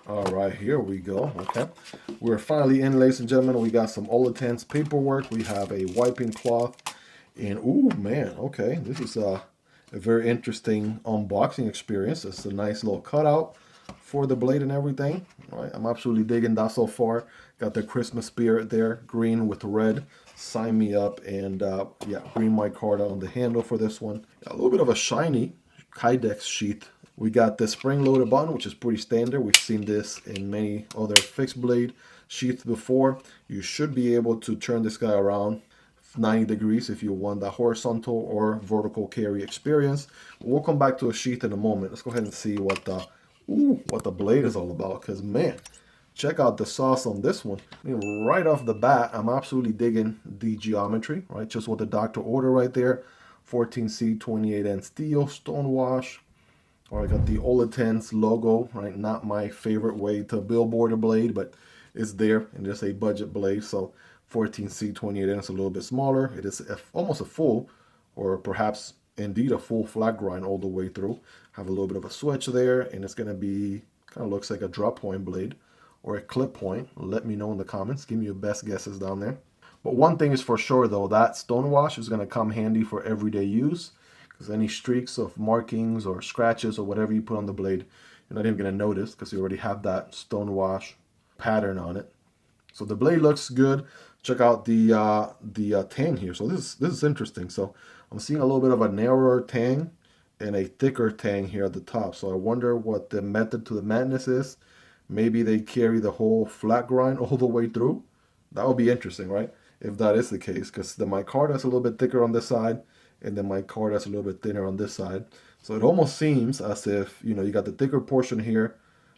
All right, here we go. Okay, we're finally in, ladies and gentlemen. We got some Olitans paperwork. We have a wiping cloth, and ooh, man, okay, this is a very interesting unboxing experience. It's a nice little cutout for the blade and everything. All right, I'm absolutely digging that so far. Got the Christmas spirit there, green with red. Sign me up, and yeah, green my card on the handle for this one. A little bit of a shiny Kydex sheath. We got the spring-loaded button, which is pretty standard. We've seen this in many other fixed blade sheaths before. You should be able to turn this guy around 90 degrees if you want the horizontal or vertical carry experience. We'll come back to a sheath in a moment. Let's go ahead and see what the blade is all about, because man, check out the sauce on this one. I mean, right off the bat, I'm absolutely digging the geometry, right? Just what the doctor ordered right there. 14C 28N steel, stonewash. All right, got the Olitans logo, right? Not my favorite way to billboard a blade, but it's there, and it's a budget blade. So 14C 28N is a little bit smaller. It is almost a full, or perhaps indeed a full flat grind all the way through. Have a little bit of a switch there, and it's going to be, kind of looks like a drop point blade or a clip point. Let me know in the comments. Give me your best guesses down there. But one thing is for sure, though, that stonewash is going to come handy for everyday use, because any streaks of markings or scratches or whatever you put on the blade, you're not even going to notice because you already have that stonewash pattern on it. So the blade looks good. Check out the tang here. So this is interesting. So I'm seeing a little bit of a narrower tang and a thicker tang here at the top. So I wonder what the method to the madness is. Maybe they carry the whole flat grind all the way through. That would be interesting, right? If that is the case, because the micarta is a little bit thicker on this side, and then micarta is a little bit thinner on this side. So it almost seems as if, you got the thicker portion here,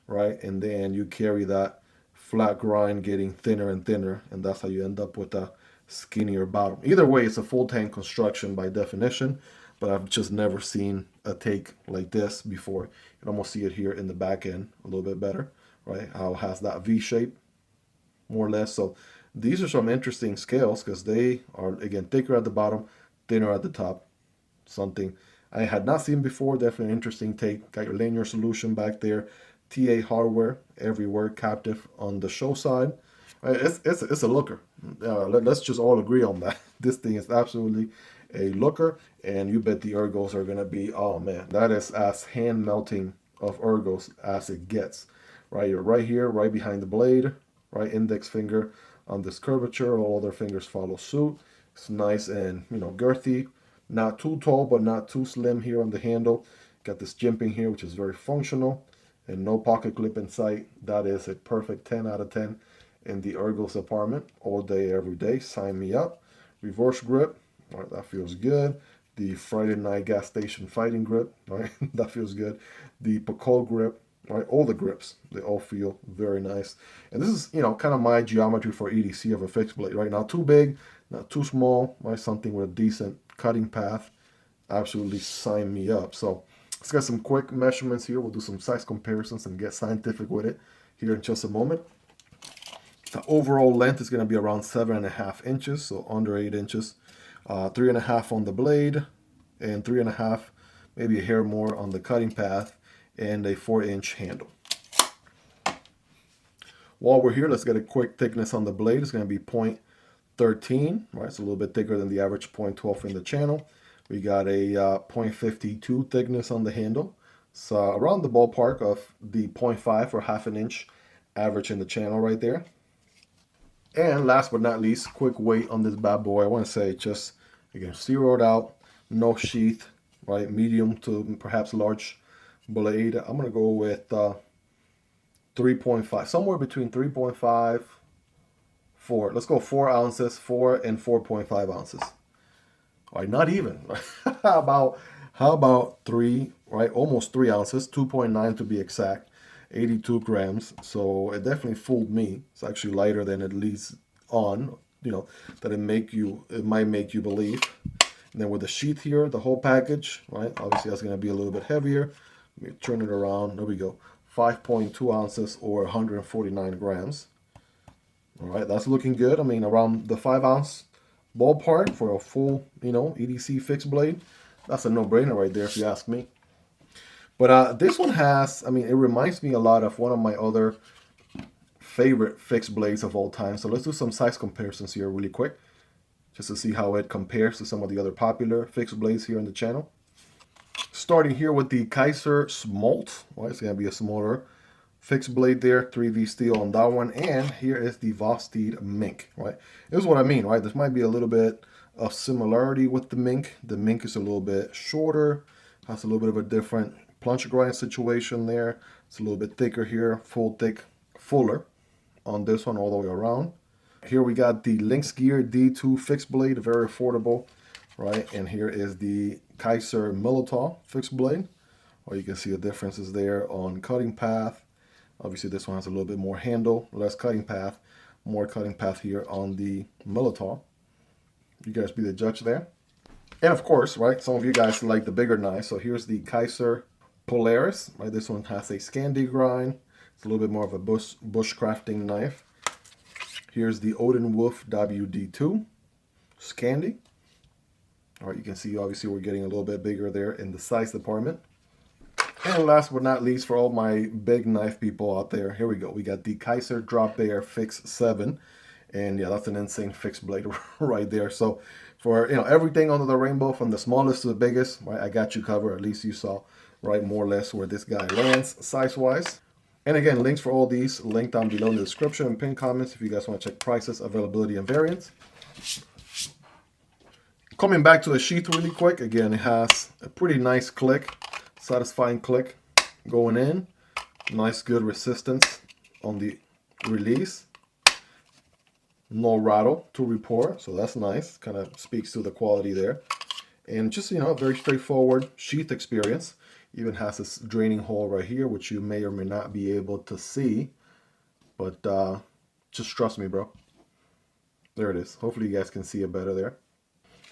right? And then you carry that flat grind getting thinner and thinner, and that's how you end up with a skinnier bottom. Either way, it's a full tank construction by definition, but I've just never seen a take like this before. You can almost see it here in the back end a little bit better, right? How it has that V shape, more or less. So these are some interesting scales because they are, again, thicker at the bottom, thinner at the top. Something I had not seen before. Definitely an interesting take. Got your linear solution back there. TA hardware everywhere, captive on the show side. It's a looker. Let's just all agree on that. This thing is absolutely a looker, and you bet the ergos are gonna be, oh man, that is as hand melting of ergos as it gets. Right, you're right here, right behind the blade, right index finger on this curvature. All other fingers follow suit. It's nice and girthy. Not too tall, but not too slim here on the handle. Got this jimping here, which is very functional, and no pocket clip in sight. That is a perfect 10 out of 10 in the ergos department. All day, every day. Sign me up. Reverse grip. All right, that feels good. The Friday night gas station fighting grip. All right, that feels good. The Pacol grip. All right, all the grips, they all feel very nice. And this is, kind of my geometry for EDC of a fixed blade, right? Not too big, not too small, right? Something with a decent cutting path. Absolutely sign me up. So let's get some quick measurements here. We'll do some size comparisons and get scientific with it here in just a moment. The overall length is going to be around 7.5 inches, so under 8 inches. 3.5 on the blade, and 3.5, maybe a hair more on the cutting path, and a 4-inch handle. While we're here, let's get a quick thickness on the blade. It's going to be 0.13, right? It's a little bit thicker than the average 0.12 in the channel. We got a 0.52 thickness on the handle. So around the ballpark of the 0.5 or half an inch average in the channel right there. And last but not least, quick weight on this bad boy. I want to say just, again, zeroed out, no sheath, right? Medium to perhaps large blade. I'm going to go with 3.5, somewhere between 3.5, 4. Let's go 4 ounces, 4 and 4.5 ounces. All right, not even. how about 3, right? Almost 3 ounces, 2.9 to be exact, 82 grams. So it definitely fooled me. It's actually lighter than it leads on, that it might make you believe. And then with the sheath here, the whole package, right? Obviously that's going to be a little bit heavier. Let me turn it around. There we go. 5.2 ounces or 149 grams. All right, that's looking good. I mean, around the 5 ounce ballpark for a full, EDC fixed blade. That's a no-brainer right there if you ask me. But this one has, I mean, it reminds me a lot of one of my other favorite fixed blades of all time. So let's do some size comparisons here really quick, just to see how it compares to some of the other popular fixed blades here on the channel. Starting here with the Kizer Smolt. Well, it's going to be a smaller fixed blade there, 3V steel on that one. And here is the Vosteed Mink, right? This is what I mean, right? This might be a little bit of similarity with the Mink. The Mink is a little bit shorter, has a little bit of a different plunge grind situation there. It's a little bit thicker here, fuller on this one all the way around. Here we got the LynxGear D2 fixed blade, very affordable, right? And here is the Kizer Militaw fixed blade. Well, you can see the differences there on cutting path. Obviously, this one has a little bit more handle, less cutting path, more cutting path here on the Militaw. You guys be the judge there. And of course, right, some of you guys like the bigger knives. So here's the Kizer Polaris, right? This one has a Scandi grind. It's a little bit more of a bushcrafting knife. Here's the OdenWolf W Scandi. All right, you can see obviously we're getting a little bit bigger there in the size department. And last but not least, for all my big knife people out there, here we go. We got the Kizer Drop Bear Fix 7. And yeah, that's an insane fixed blade right there. So for, you know, everything under the rainbow, from the smallest to the biggest, right, I got you covered. At least you saw, right, more or less where this guy lands size-wise. And again, links for all these linked down below in the description and pinned comments if you guys want to check prices, availability, and variants. Coming back to the sheath really quick, again, it has a pretty nice click, satisfying click going in. Nice, good resistance on the release. No rattle to report, so that's nice. Kind of speaks to the quality there. And just, you know, a very straightforward sheath experience. Even has this draining hole right here, which you may or may not be able to see. But just trust me, bro. There it is. Hopefully you guys can see it better there.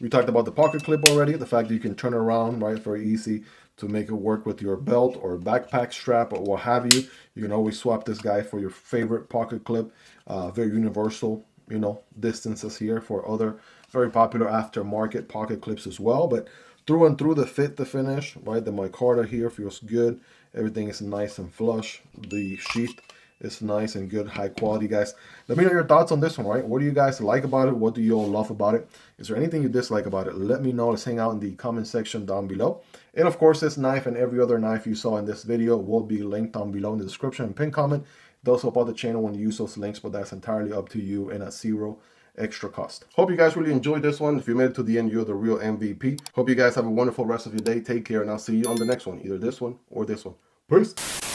We talked about the pocket clip already. The fact that you can turn it around, right? Very easy to make it work with your belt or backpack strap or what have you. You can always swap this guy for your favorite pocket clip. Very universal, you know, distances here for other very popular aftermarket pocket clips as well. But through and through, the fit, the finish, right? The micarta here feels good. Everything is nice and flush. The sheath is nice and good, high quality, guys. Let me know your thoughts on this one, right? What do you guys like about it? What do you all love about it? Is there anything you dislike about it? Let me know. Let's hang out in the comment section down below. And of course, this knife and every other knife you saw in this video will be linked down below in the description and pinned comment. It does help out the channel when you use those links, but that's entirely up to you and at zero extra cost. Hope you guys really enjoyed this one. If you made it to the end, you're the real MVP. Hope you guys have a wonderful rest of your day. Take care, and I'll see you on the next one, either this one or this one. Peace.